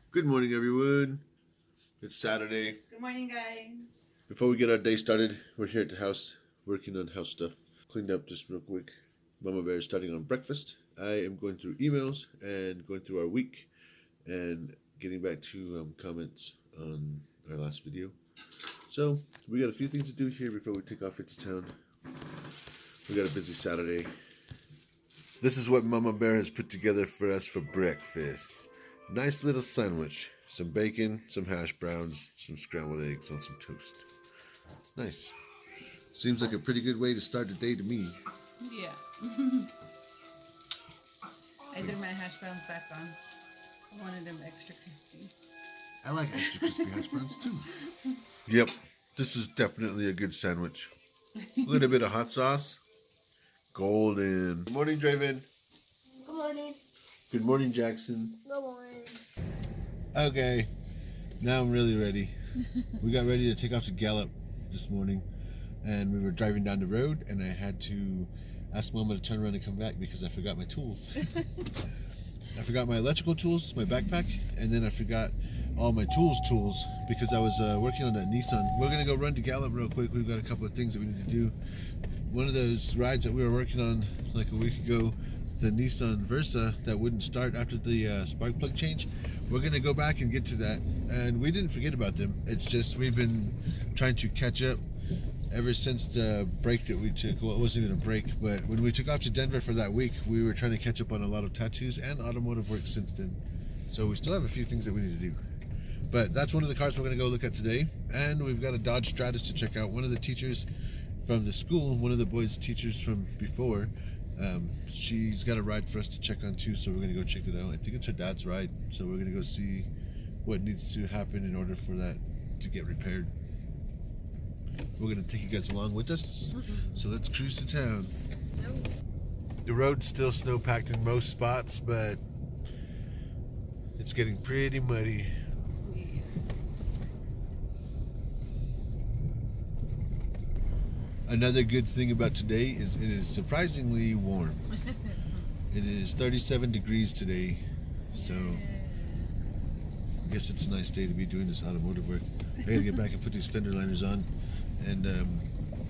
Good morning, everyone. It's Saturday. Good morning, guys. Before we get our day started, we're here at the house working on house stuff. Cleaned up just real quick. Mama Bear is starting on breakfast. I am going through emails and going through our week and getting back to comments on our last video. So, we got a few things to do here before we take off into town. We got a busy Saturday. This is what Mama Bear has put together for us for breakfast. Nice little sandwich. Some bacon, some hash browns, some scrambled eggs on some toast. Nice. Seems like a pretty good way to start the day to me. Yeah. I threw my hash browns back on. I wanted them extra crispy. I like extra crispy hash browns too. Yep, this is definitely a good sandwich. A little bit of hot sauce. Golden. Good morning, Draven. Good morning. Good morning, Jackson. Good morning. Okay, now I'm really ready. We got ready to take off to Gallup this morning, and we were driving down the road, and I had to ask Mama to turn around and come back because I forgot my tools. I forgot my electrical tools, my backpack, and then I forgot all my tools because I was working on that Nissan. We're gonna go run to Gallup real quick. We've got a couple of things that we need to do. One of those rides that we were working on like a week ago, the Nissan Versa that wouldn't start after the spark plug change. We're gonna go back and get to that, and we didn't forget about them. It's just we've been trying to catch up ever since the break that we took. Well, it wasn't even a break, but when we took off to Denver for that week, we were trying to catch up on a lot of tattoos and automotive work since then. So we still have a few things that we need to do. But that's one of the cars we're gonna go look at today, and we've got a Dodge Stratus to check out. One of the teachers from the school, one of the boys' teachers from before, she's got a ride for us to check on too, so we're gonna go check it out. I think it's her dad's ride, so we're gonna go see what needs to happen in order for that to get repaired. We're gonna take you guys along with us, so let's cruise to town. The road's still snow packed in most spots, but it's getting pretty muddy. Another good thing about today is it is surprisingly warm. It is 37 degrees today, so I guess it's a nice day to be doing this automotive work. I gotta get back and put these fender liners on, and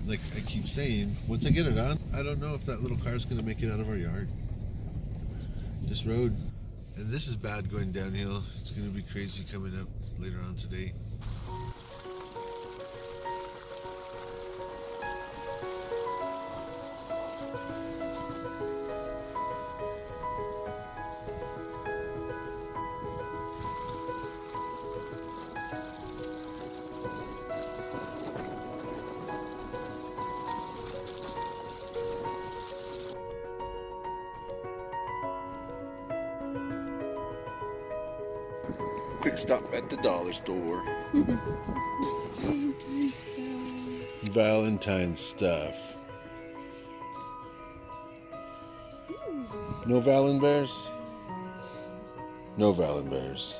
like I keep saying, once I get it on, I don't know if that little car is gonna make it out of our yard. This road, and this is bad going downhill. It's gonna be crazy coming up later on today. Quick stop at the dollar store. Valentine's stuff. No Valen Bears? No Valen Bears.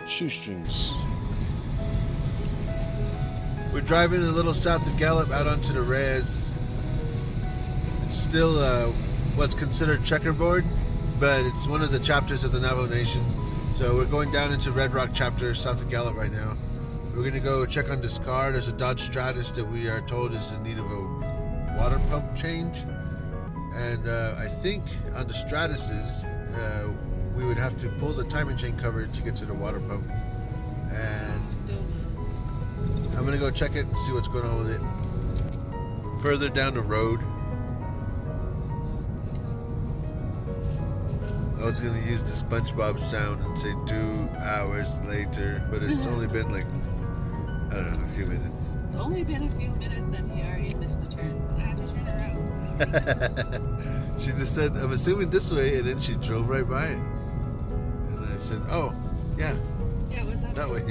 Shoestrings. We're driving a little south of Gallup out onto the res. It's still what's considered checkerboard, but it's one of the chapters of the Navajo Nation. So we're going down into Red Rock chapter south of Gallup right now. We're gonna go check on this car. There's a Dodge Stratus that we are told is in need of a water pump change. And I think on the Stratuses, we would have to pull the timing chain cover to get to the water pump. And I'm gonna go check it and see what's going on with it. Further down the road, I was gonna use the SpongeBob sound and say 2 hours later, but it's only been like, I don't know, a few minutes. It's only been a few minutes and he already missed the turn. I had to turn around. She just said, I'm assuming this way, and then she drove right by it. And I said, oh, yeah, Yeah, it was that way.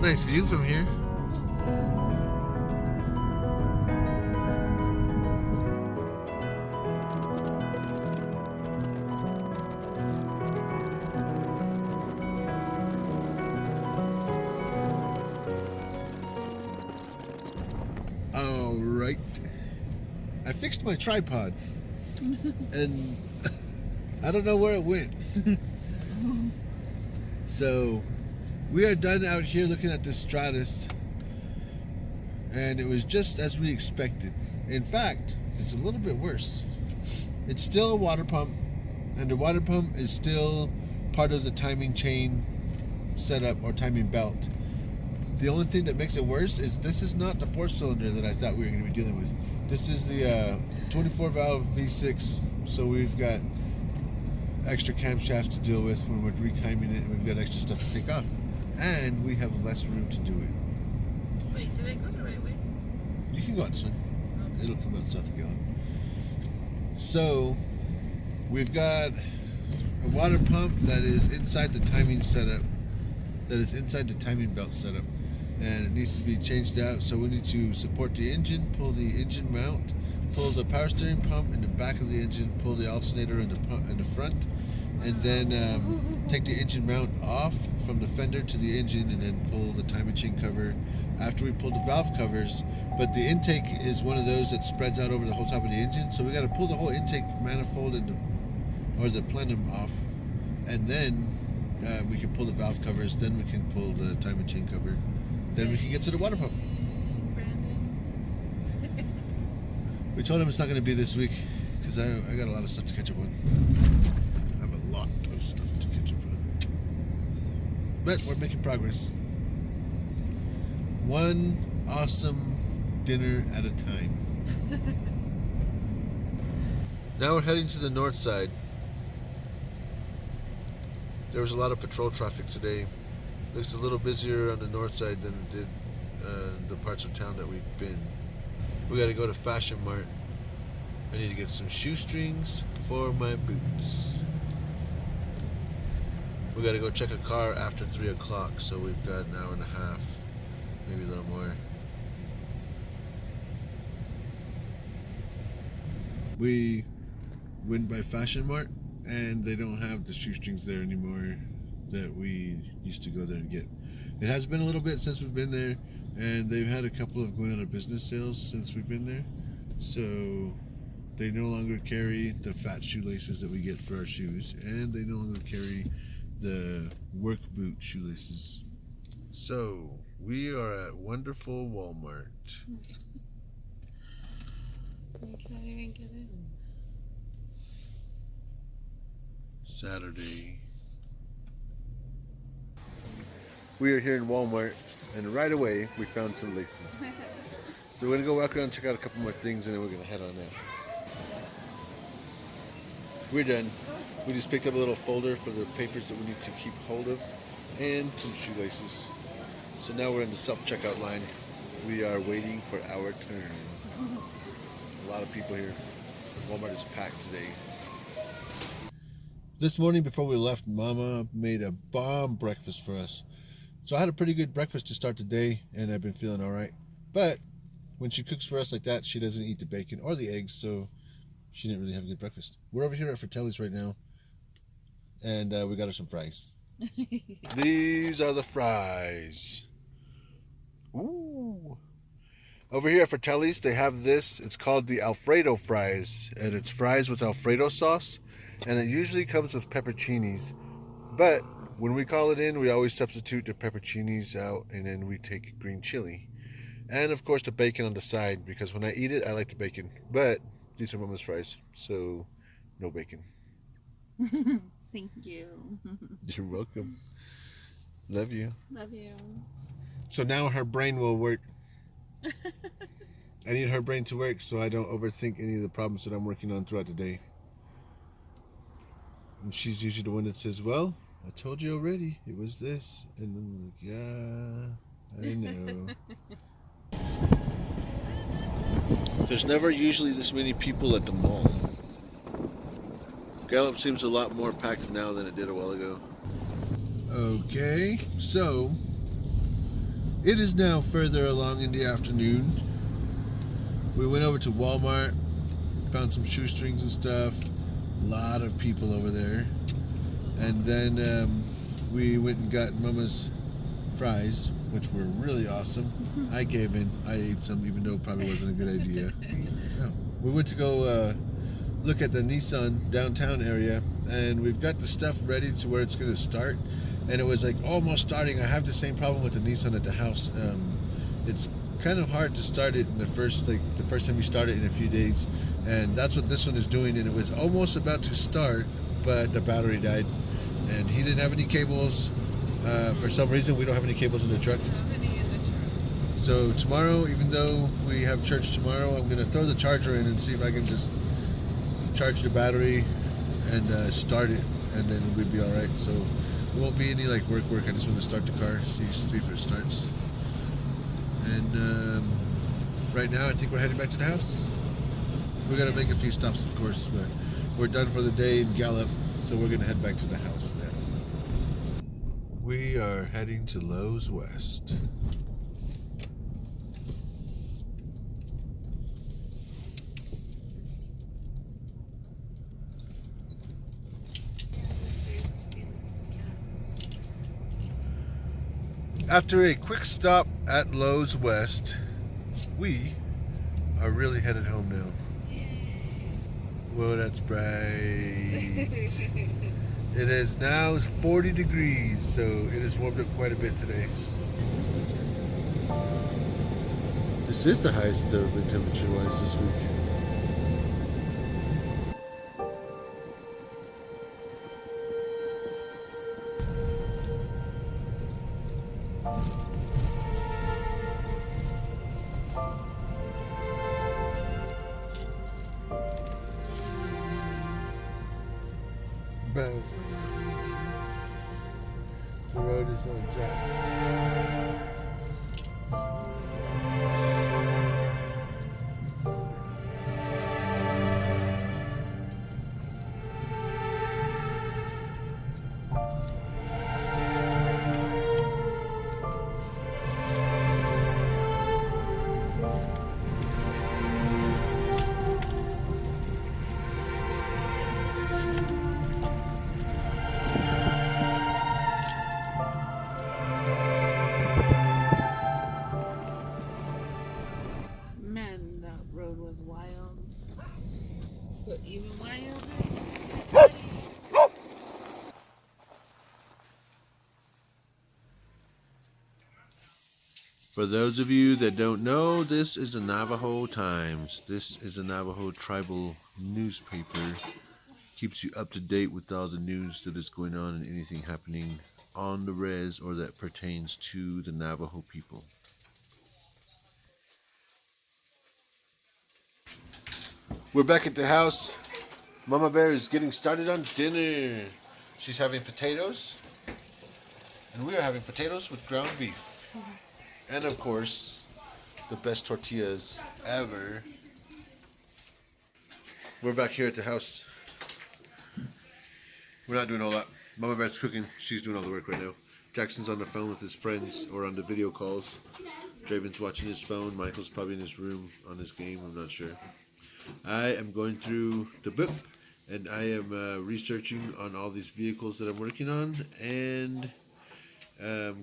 Nice view from here. All right. I fixed my tripod, and I don't know where it went. So we are done out here looking at this Stratus, and it was just as we expected. In fact, it's a little bit worse. It's still a water pump, and the water pump is still part of the timing chain setup or timing belt. The only thing that makes it worse is this is not the 4-cylinder that I thought we were going to be dealing with. This is the 24 valve V6, so we've got extra camshafts to deal with when we're retiming it, and we've got extra stuff to take off, and we have less room to do it. Wait, did I go the right way? You can go out this way. Okay. It'll come out south of Gallup. So we've got a water pump that is inside the timing setup, that is inside the timing belt setup, and it needs to be changed out. So we need to support the engine, pull the engine mount, pull the power steering pump in the back of the engine, pull the alternator in the pump in the front, and then take the engine mount off from the fender to the engine, and then pull the timing chain cover after we pull the valve covers. But the intake is one of those that spreads out over the whole top of the engine, so we got to pull the whole intake manifold or the plenum off, and then we can pull the valve covers, then we can pull the timing chain cover, then we can get to the water pump. We told him it's not going to be this week because I got a lot of stuff to catch up on. I have a lot of stuff to catch up on. But we're making progress. One awesome dinner at a time. Now we're heading to the north side. There was a lot of patrol traffic today. Looks a little busier on the north side than it did the parts of town that we've been. We got to go to Fashion Mart. I need to get some shoestrings for my boots. We got to go check a car after 3 o'clock, so we've got an hour and a half, maybe a little more. We went by Fashion Mart, and they don't have the shoestrings there anymore that we used to go there and get. It has been a little bit since we've been there, and they've had a couple of going out of business sales since we've been there, so they no longer carry the fat shoelaces that we get for our shoes, and they no longer carry the work boot shoelaces. So we are at wonderful Walmart. I can't even get in. Saturday. We are here in Walmart, and right away we found some laces. So we're gonna go walk around and check out a couple more things, and then we're gonna head on out. We're done. We just picked up a little folder for the papers that we need to keep hold of, and some shoelaces. So now we're in the self-checkout line. We are waiting for our turn. A lot of people here. Walmart is packed today. This morning before we left, Mama made a bomb breakfast for us. So I had a pretty good breakfast to start the day, and I've been feeling all right. But when she cooks for us like that, she doesn't eat the bacon or the eggs, so she didn't really have a good breakfast. We're over here at Fratelli's right now, and we got her some fries. These are the fries. Ooh. Over here at Fratelli's, they have this. It's called the Alfredo fries, and it's fries with Alfredo sauce, and it usually comes with pepperoncinis. But when we call it in, we always substitute the pepperoncinis out, and then we take green chili. And of course the bacon on the side, because when I eat it, I like the bacon. But these are Mama's fries, so no bacon. Thank you. You're welcome. Love you. Love you. So now her brain will work. I need her brain to work so I don't overthink any of the problems that I'm working on throughout the day. And she's usually the one that says, well, I told you already, it was this. And I'm like, yeah, I know. There's never usually this many people at the mall. Gallup seems a lot more packed now than it did a while ago. Okay, so it is now further along in the afternoon. We went over to Walmart, found some shoestrings and stuff. A lot of people over there. And then we went and got Mama's fries, which were really awesome. I gave in. I ate some, even though it probably wasn't a good idea. We went to go look at the Nissan downtown area, and we've got the stuff ready to where it's going to start, and it was like almost starting. I have the same problem with the Nissan at the house. It's kind of hard to start it in the first time you start it in a few days, and that's what this one is doing. And it was almost about to start, but the battery died, and he didn't have any cables. For some reason, we don't have any cables in the truck. So tomorrow, even though we have church tomorrow, I'm gonna throw the charger in and see if I can just charge the battery and start it, and then we'll be all right. So it won't be any like work. I just want to start the car, see if it starts. And right now, I think we're heading back to the house. We're gonna make a few stops, of course, but we're done for the day in Gallup, so we're gonna head back to the house now. We are heading to Lowe's West. After a quick stop at Lowe's West, we are really headed home now. Whoa, that's bright. It is now 40 degrees, so it has warmed up quite a bit today. This is the highest it's ever been temperature-wise this week. Boom. The road is on track. Man, that road was wild. But even wilder. For those of you that don't know, this is the Navajo Times. This is a Navajo tribal newspaper. Keeps you up to date with all the news that is going on and anything happening on the res or that pertains to the Navajo people. We're back at the house. Mama Bear is getting started on dinner. She's having potatoes, and we are having potatoes with ground beef. And of course, the best tortillas ever. We're back here at the house. We're not doing all that. Mama Bear's cooking. She's doing all the work right now. Jackson's on the phone with his friends or on the video calls. Draven's watching his phone. Michael's probably in his room on his game. I'm not sure. I am going through the book, and I am researching on all these vehicles that I'm working on, and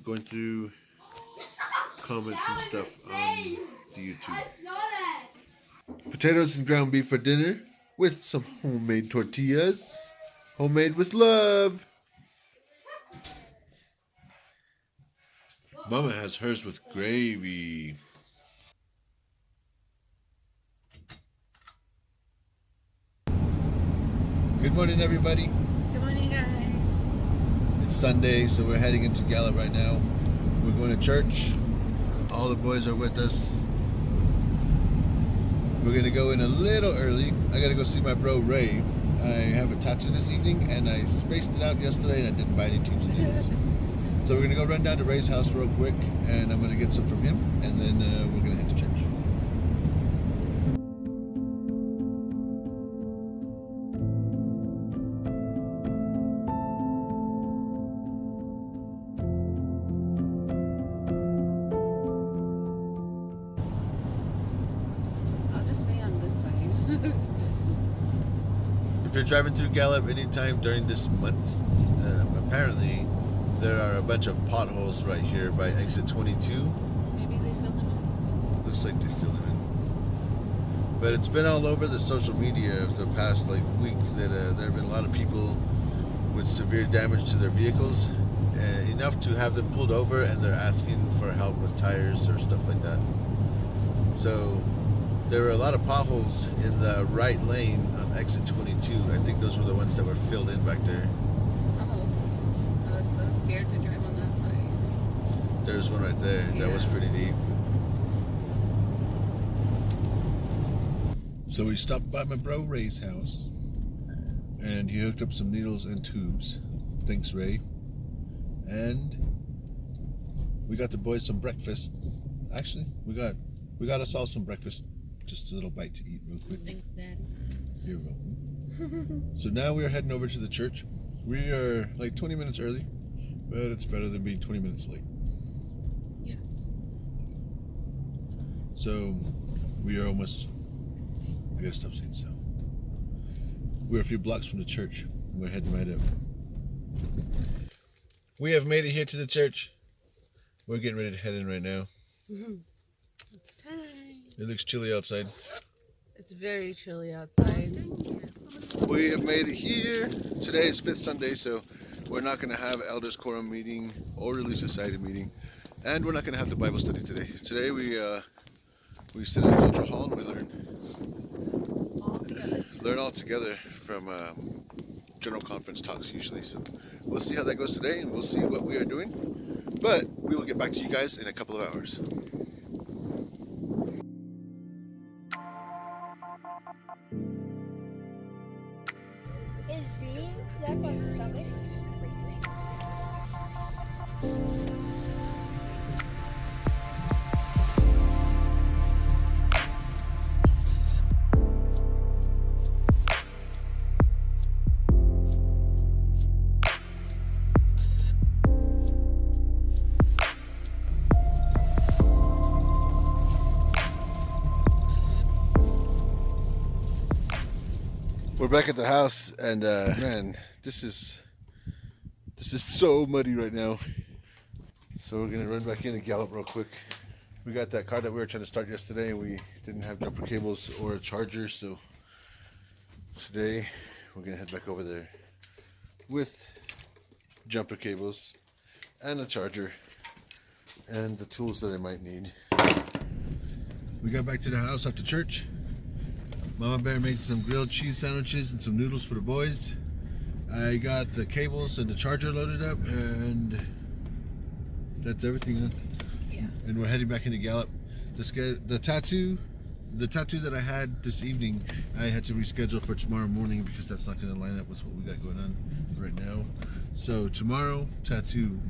going through comments and stuff on the YouTube. Potatoes and ground beef for dinner with some homemade tortillas. Homemade with love. Mama has hers with gravy. Good morning, everybody. Good morning, guys. It's Sunday, so we're heading into Gallup right now. We're going to church. All the boys are with us. We're going to go in a little early. I got to go see my bro Ray. I have a tattoo this evening, and I spaced it out yesterday, and I didn't buy any Tuesdays. So we're going to go run down to Ray's house real quick, and I'm going to get some from him, and then we're going to head to church. I'll just stay on this side. If you're driving through Gallup anytime during this month, apparently there are a bunch of potholes right here by exit 22. Maybe they filled them in. Looks like they filled it in. But it's been all over the social media of the past week that there have been a lot of people with severe damage to their vehicles, enough to have them pulled over, and they're asking for help with tires or stuff like that. So there were a lot of potholes in the right lane on exit 22. I think those were the ones that were filled in back there. Oh, I was so scared to drive on that side. There's one right there. Yeah. That was pretty deep. So we stopped by my bro Ray's house, and he hooked up some needles and tubes. Thanks, Ray. And we got the boys some breakfast. Actually, we got us all some breakfast. Just a little bite to eat real quick. Thanks, Daddy. You're welcome. So now we are heading over to the church. We are like 20 minutes early, but it's better than being 20 minutes late. Yes. So we are almost, I gotta stop saying so. We're a few blocks from the church. We're heading right up. We have made it here to the church. We're getting ready to head in right now. It's time. It looks chilly outside. It's very chilly outside. We have made it here. Today is Fifth Sunday, so we're not going to have Elders Quorum meeting or Relief Society meeting, and we're not going to have the Bible study today. Today we sit in a cultural hall and we learn all together from general conference talks usually. So we'll see how that goes today, and we'll see what we are doing. But we will get back to you guys in a couple of hours. Is being sick a stomach? We're back at the house, and man, this is so muddy right now. So we're gonna run back in and gallop real quick. We got that car that we were trying to start yesterday, and we didn't have jumper cables or a charger, so today we're gonna head back over there with jumper cables and a charger and the tools that I might need. We got back to the house after church. Mama Bear made some grilled cheese sandwiches and some noodles for the boys. I got the cables and the charger loaded up, and that's everything. Huh? Yeah. And we're heading back into Gallup. The tattoo that I had this evening, I had to reschedule for tomorrow morning because that's not going to line up with what we got going on right now. So tomorrow, tattoo.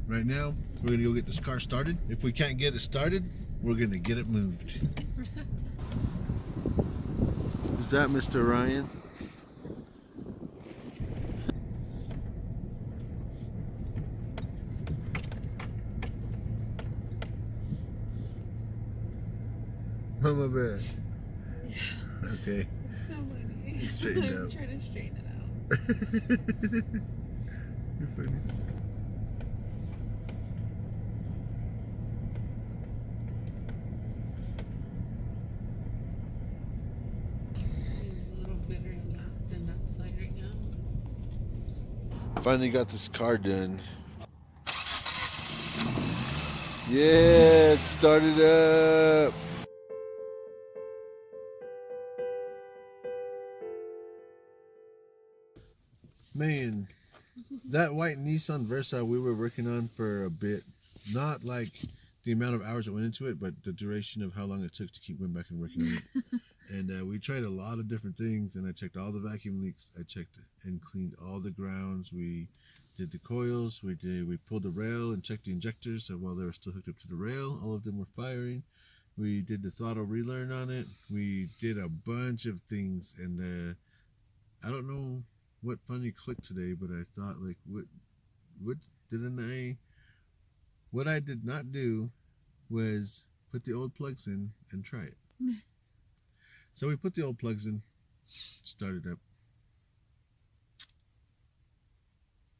Right now, we're going to go get this car started. If we can't get it started, we're going to get it moved. Is that Mr. Ryan? Mama Bear. Yeah. Okay. It's so muddy. Straighten it I'm out. trying to straighten it out. You're funny. Seems a little bitter than that side right now. Finally got this car done. Yeah, it started up. Man, that white Nissan Versa we were working on for a bit. Not like the amount of hours that went into it, but the duration of how long it took to keep going back and working on it. And we tried a lot of different things, and I checked all the vacuum leaks. I checked and cleaned all the grounds. We did the coils. We pulled the rail and checked the injectors. So while they were still hooked up to the rail, all of them were firing. We did the throttle relearn on it. We did a bunch of things, and I don't know what funny clicked today, but I thought, like, what I did not do was put the old plugs in and try it. So we put the old plugs in, started up.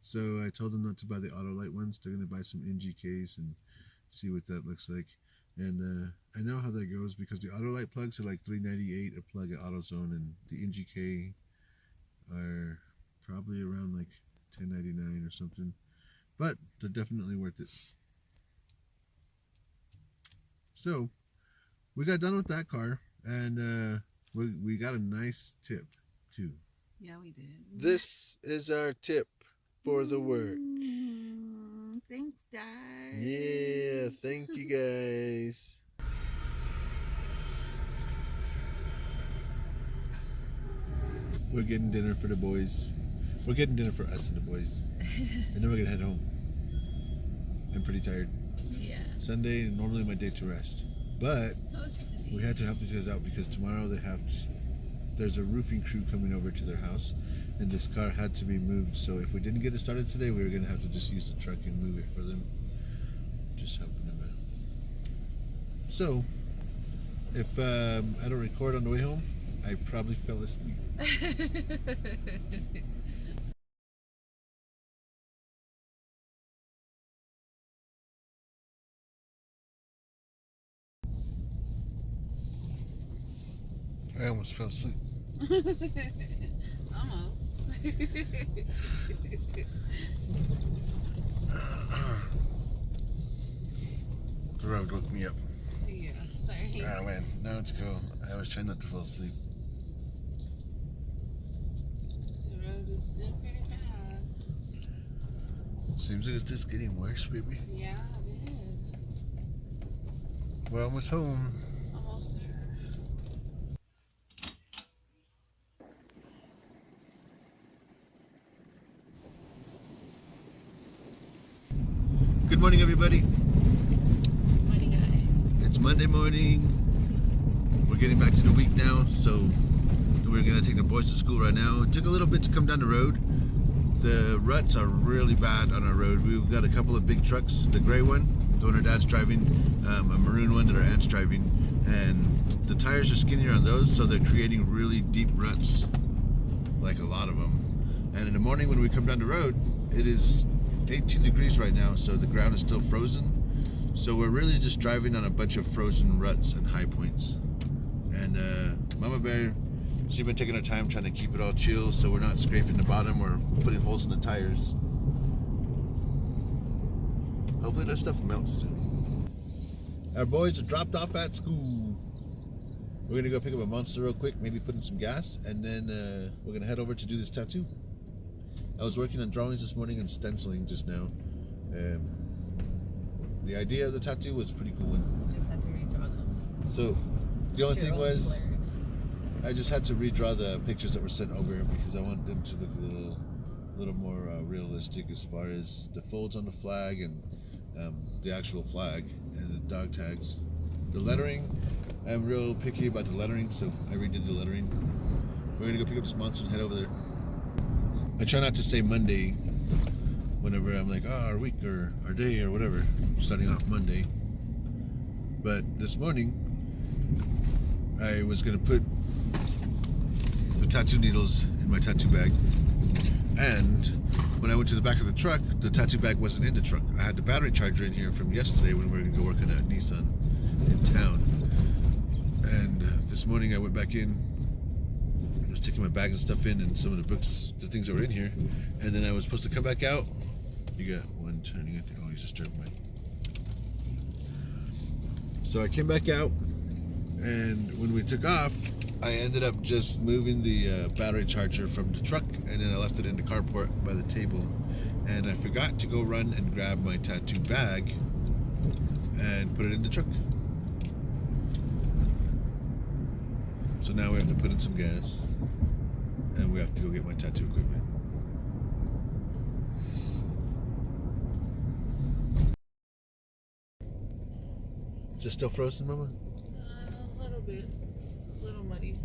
So I told them not to buy the Autolite ones. They're going to buy some NGKs and see what that looks like. And I know how that goes because the Autolite plugs are like $3.98 a plug at AutoZone, and the NGK are probably around like $10.99 or something, but they're definitely worth it. So we got done with that car, and we got a nice tip too. Yeah, we did. This is our tip for the work. Thanks, guys. Yeah, thank you guys. We're getting dinner for the boys. We're getting dinner for us and the boys. And then we're gonna head home. I'm pretty tired. Yeah. Sunday, normally my day to rest. But we had to help these guys out because tomorrow there's a roofing crew coming over to their house, and this car had to be moved. So if we didn't get it started today, we were gonna have to just use the truck and move it for them. Just helping them out. So if I don't record on the way home, I probably fell asleep. I almost fell asleep. Almost. The road woke me up. Yeah, sorry. Oh man, now it's cool. I was trying not to fall asleep. The road is still pretty bad. Seems like it's just getting worse, baby. Yeah, it is. We're almost home. Almost there. Good morning, everybody. Morning, guys. It's Monday morning. We're getting back to the week now, so we're gonna take the boys to school right now. It took a little bit to come down the road. The ruts are really bad on our road. We've got a couple of big trucks. The gray one, the one our dad's driving, a maroon one that our aunt's driving, and the tires are skinnier on those, so they're creating really deep ruts, like a lot of them. And in the morning when we come down the road, it is 18 degrees right now, so the ground is still frozen. So we're really just driving on a bunch of frozen ruts and high points. And Mama Bear, she's been taking her time trying to keep it all chill so we're not scraping the bottom or putting holes in the tires. Hopefully that stuff melts soon. Our boys are dropped off at school. We're gonna go pick up a Monster real quick, maybe put in some gas, and then we're gonna head over to do this tattoo. I was working on drawings this morning and stenciling just now. The idea of the tattoo was a pretty cool one. Just had to redraw them. So the only thing was, I just had to redraw the pictures that were sent over because I want them to look a little more realistic as far as the folds on the flag and the actual flag and the dog tags. The lettering, I'm real picky about the lettering, so I redid the lettering. We're gonna go pick up this Monster and head over there. I try not to say Monday whenever I'm like, oh, our week or our day or whatever, starting off Monday. But this morning, I was gonna put the tattoo needles in my tattoo bag, and when I went to the back of the truck, the tattoo bag wasn't in the truck. I had the battery charger in here from yesterday when we were gonna go work on that Nissan in town. And this morning I went back in, I was taking my bags and stuff in and some of the books, the things that were in here, and then I was supposed to come back out. You got one turning it. Oh, he's just driving by. So I came back out, and when we took off, I ended up just moving the battery charger from the truck, and then I left it in the carport by the table, and I forgot to go run and grab my tattoo bag and put it in the truck. So now we have to put in some gas, and we have to go get my tattoo equipment. Is it still frozen, Mama? A little bit. It's a little muddy.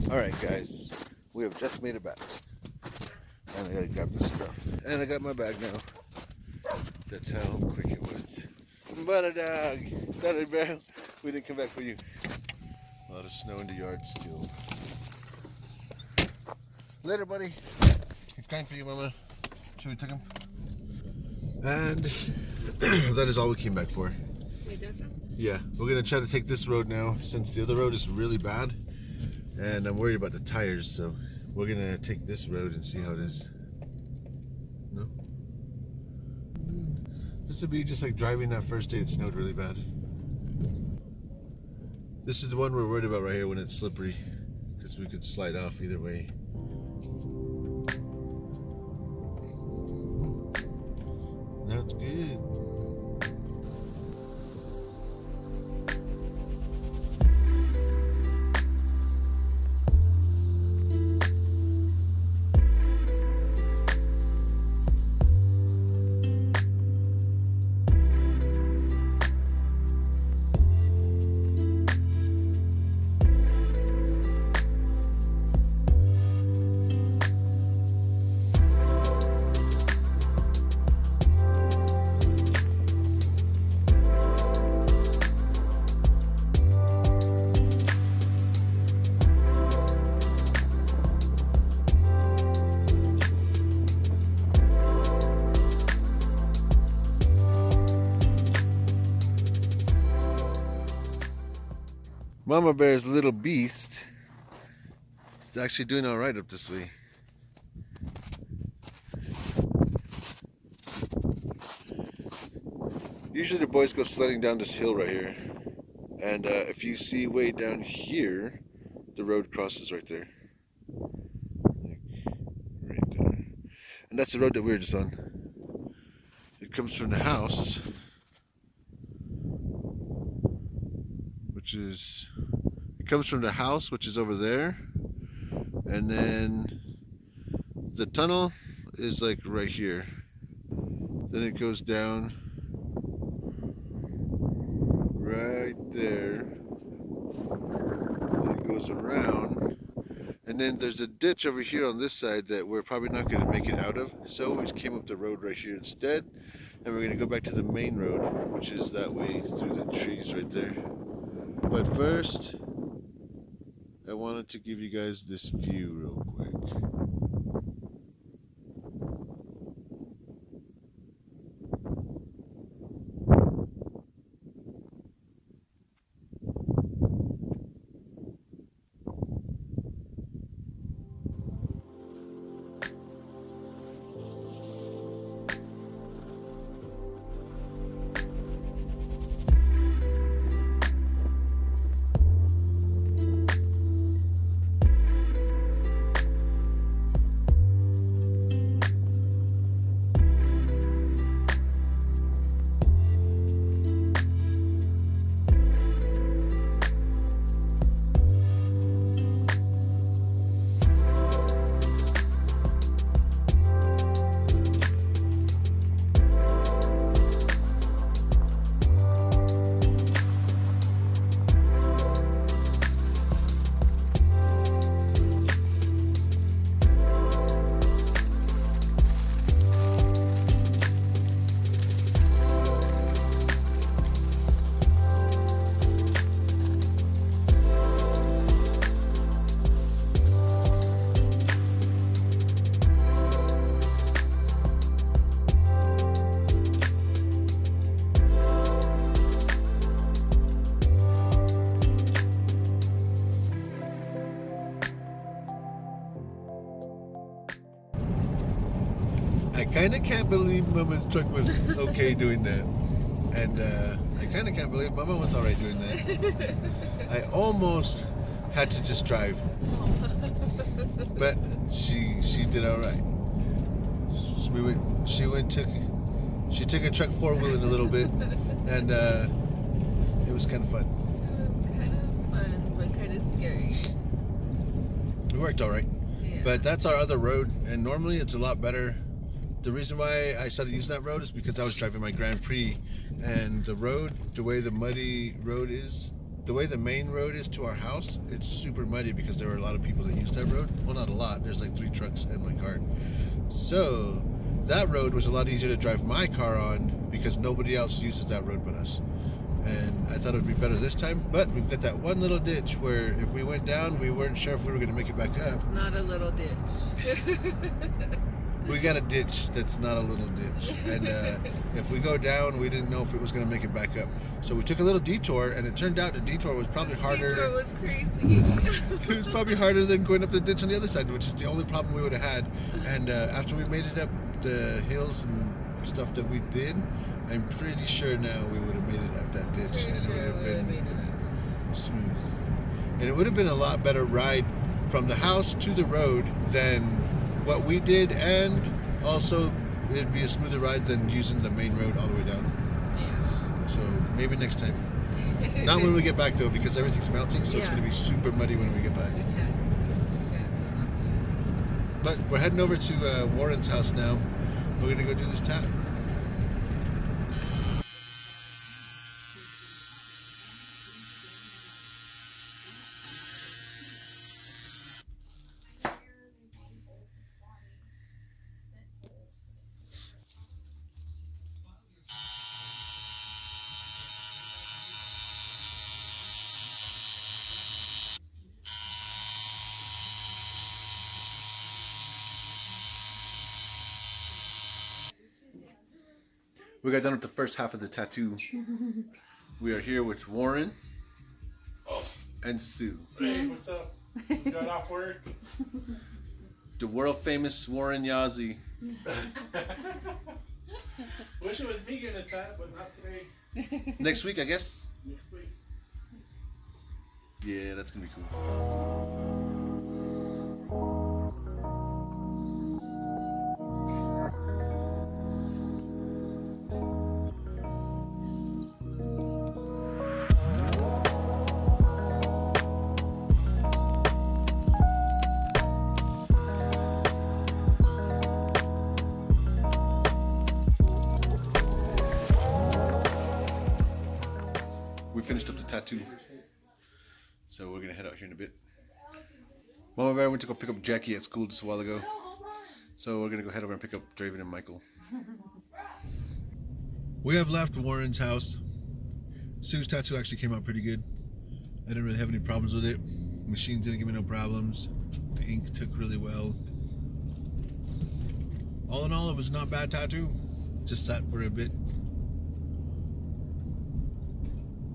Alright guys, we have just made it back. And I gotta grab this stuff. And I got my bag now. That's how quick it was. Butter dog! Sorry bro, we didn't come back for you. A lot of snow in the yard still. Later buddy. It's kind for you, Mama. Should we take him? And that is all we came back for. Wait, that's all? Yeah, we're gonna try to take this road now since the other road is really bad, and I'm worried about the tires. So we're gonna take this road and see how it is. No. This would be just like driving that first day it snowed really bad. This is the one we're worried about right here when it's slippery, because we could slide off either way. That's good. Mama Bear's little beast is actually doing all right up this way. Usually the boys go sledding down this hill right here. And if you see way down here, the road crosses right there. Like, right there. And that's the road that we were just on. It comes from the house, which is over there, and then the tunnel is like right here. Then it goes down right there, then it goes around, and then there's a ditch over here on this side that we're probably not going to make it out of, so we came up the road right here instead, and we're going to go back to the main road, which is that way through the trees right there. But first, I wanted to give you guys this view real quick. I kind of can't believe Mama's truck was okay doing that. And I kind of can't believe Mama was alright doing that. I almost had to just drive. But she did alright. She took a truck four-wheeling a little bit, and it was kind of fun. It was kind of fun, but kind of scary. It worked alright. Yeah. But that's our other road, and normally it's a lot better. The reason why I started using that road is because I was driving my Grand Prix, and the road, the way the muddy road is, the way the main road is to our house, it's super muddy because there were a lot of people that used that road. Well, not a lot. There's like 3 trucks and my car. So that road was a lot easier to drive my car on because nobody else uses that road but us. and I thought it would be better this time, but we've got that one little ditch where if we went down, we weren't sure if we were going to make it back up. It's not a little ditch. We got a ditch that's not a little ditch, and if we go down, we didn't know if it was going to make it back up. So we took a little detour, and it turned out the detour was probably harder. Detour was crazy. It was probably harder than going up the ditch on the other side, which is the only problem we would have had. And after we made it up the hills and stuff that we did, I'm pretty sure now we would have made it up that ditch, Pretty and sure it would have made it been up. smooth. And it would have been a lot better ride from the house to the road than what we did, and also it'd be a smoother ride than using the main road all the way down. Yeah. So maybe next time. Not when we get back though, because everything's melting, so it's Yeah. going to be super muddy when we get back. We can't. But we're heading over to Warren's house now. We're going to go do this tap. We got done with the first half of the tattoo. We are here with Warren and Sue. Hey, what's up? Just got off work. The world famous Warren Yazzie. Wish it was me getting a tat, but not today. Next week, I guess. Next week. Yeah, that's going to be cool. We finished up the tattoo, so we're gonna head out here in a bit. Mama Bear went to go pick up Jackie at school just a while ago, so we're gonna go head over and pick up Draven and Michael. We have left Warren's house. Sue's tattoo actually came out pretty good. I didn't really have any problems with it. Machines didn't give me no problems. The ink took really well. All in all, it was not a bad tattoo. Just sat for a bit.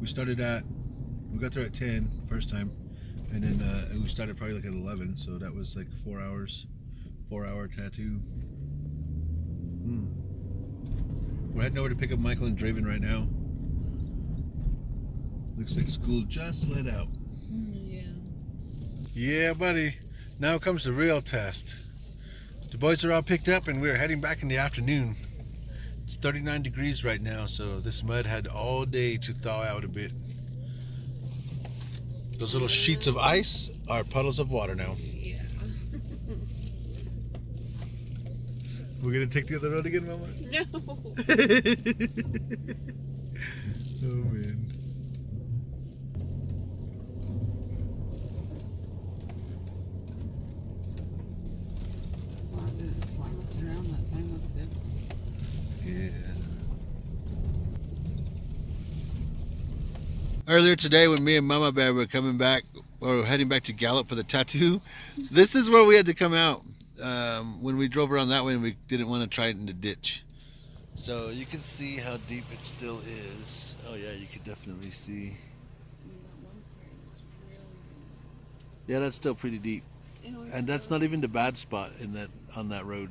We got there at 10 first time, and then we started probably like at 11, so that was like 4 hours, 4-hour tattoo. We're heading over to pick up Michael and Draven right now. Looks like school just let out. Yeah. Yeah, buddy. Now comes the real test. The boys are all picked up, and we're heading back in the afternoon. It's 39 degrees right now, so this mud had all day to thaw out a bit. Those little sheets of ice are puddles of water now. Yeah. We're gonna take the other road again, Mama? No. Oh man. Well, it didn't slam us around that time. That's good. Yeah. Earlier today, when me and Mama Bear were coming back, or heading back to Gallup for the tattoo, this is where we had to come out. When we drove around that way, and we didn't want to try it in the ditch. So you can see how deep it still is. Oh yeah, you can definitely see. Yeah, that's still pretty deep, and that's not even the bad spot on that road.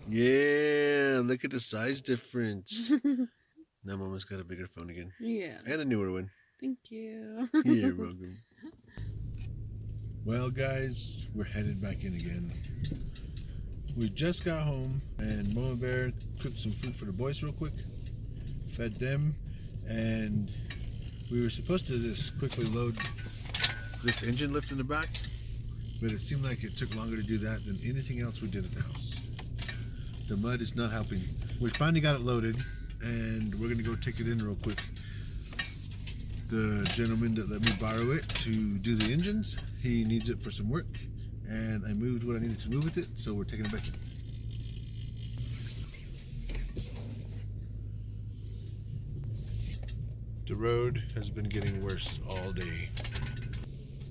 Yeah, look at the size difference. Now Mama's got a bigger phone again. Yeah. And a newer one. Thank you. You're welcome. Well, guys, we're headed back in again. We just got home, and Mama Bear cooked some food for the boys real quick. Fed them, and we were supposed to just quickly load this engine lift in the back, but it seemed like it took longer to do that than anything else we did at the house. The mud is not helping. We finally got it loaded, and we're gonna go take it in real quick. The gentleman that let me borrow it to do the engines, he needs it for some work, and I moved what I needed to move with it, so we're taking it back in. The road has been getting worse all day.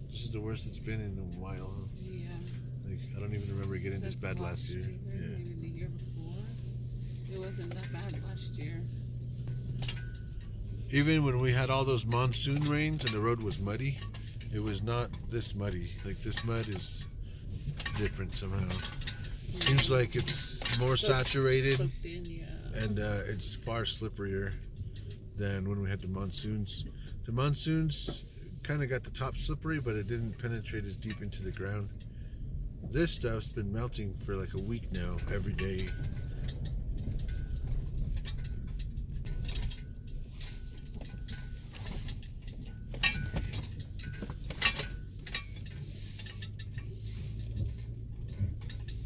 This is the worst it's been in a while, huh? Yeah. Like, I don't even remember getting this Since bad last year. Yeah. Maybe the year before. It wasn't that bad last year. Even when we had all those monsoon rains and the road was muddy, it was not this muddy. Like, this mud is different somehow. Seems like it's more saturated Soaked in, yeah. and it's far slipperier than when we had the monsoons. The monsoons kind of got the top slippery, but it didn't penetrate as deep into the ground. This stuff's been melting for like a week now, every day.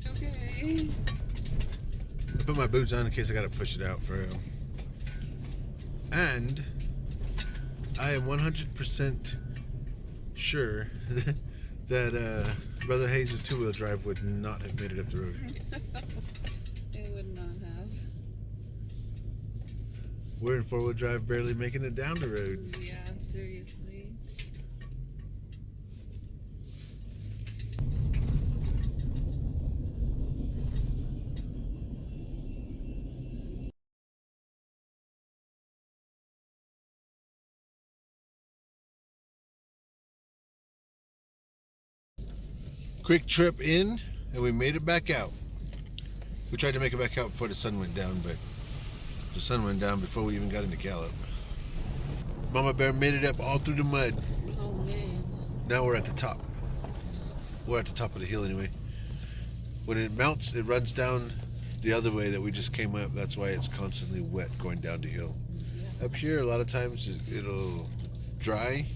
Okay. I put my boots on in case I gotta push it out for real. And I am 100% sure that Brother Hayes' two-wheel drive would not have made it up the road. It would not have. We're in four-wheel drive, barely making it down the road. Yeah, seriously. Quick trip in, and we made it back out. We tried to make it back out before the sun went down, but the sun went down before we even got into Gallup. Mama Bear made it up all through the mud. Oh man. Now we're at the top. We're at the top of the hill anyway. When it melts, it runs down the other way that we just came up. That's why it's constantly wet going down the hill. Yeah. Up here, a lot of times it'll dry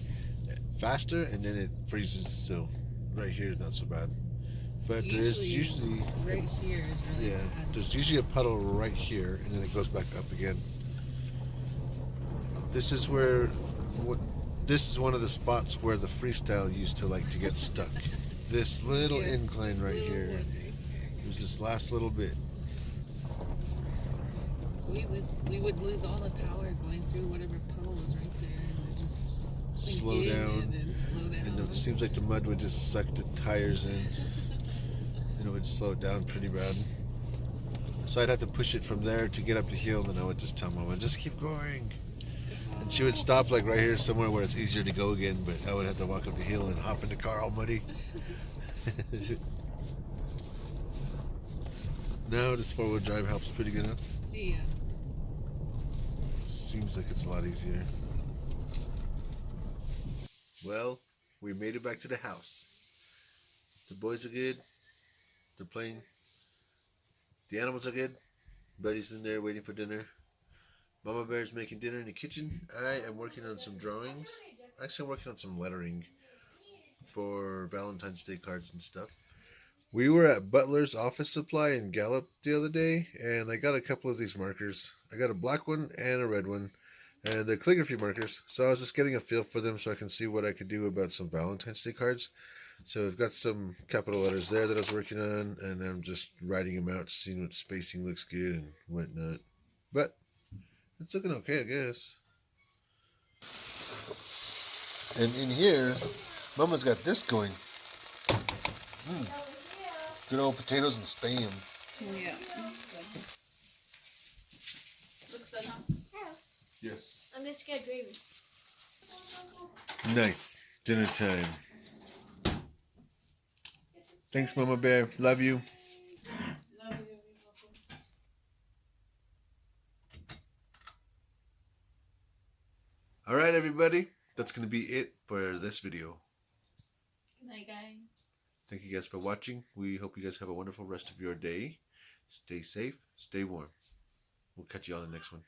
faster and then it freezes. So right here, not so bad. But there's usually right here is really bad. there's usually a puddle right here, and then it goes back up again. This is where this is one of the spots where the freestyle used to like to get stuck. This little Yeah, incline right little here. one right here. It was this last little bit. So we would lose all the power going through whatever puddle was right there, and it just Slow sink in down. and then slow down. And it seems like the mud would just suck the tires in. And it would slow it down pretty bad. So I'd have to push it from there to get up the hill, and then I would just tell Mama, just keep going. And she would stop like right here somewhere where it's easier to go again, but I would have to walk up the hill and hop in the car all muddy. Now this four-wheel drive helps pretty good, huh? Yeah. Seems like it's a lot easier. Well, we made it back to the house. The boys are good. They're playing. The animals are good. Buddy's in there waiting for dinner. Mama Bear's making dinner in the kitchen. I am working on some drawings. Actually, I'm working on some lettering for Valentine's Day cards and stuff. We were at Butler's Office Supply in Gallup the other day, and I got a couple of these markers. I got a black one and a red one, and they're calligraphy markers. So I was just getting a feel for them so I can see what I could do about some Valentine's Day cards. So I've got some capital letters there that I was working on, and I'm just writing them out, seeing what spacing looks good and whatnot. But it's looking okay, I guess. And in here, Mama's got this going. Good old potatoes and Spam. Yeah. Looks good, huh? Yes. I'm just scared gravy. Nice. Dinner time. Thanks, Mama Bear. Love you. All right, everybody. That's going to be it for this video. Good night, guys. Thank you guys for watching. We hope you guys have a wonderful rest of your day. Stay safe. Stay warm. We'll catch you on the next one.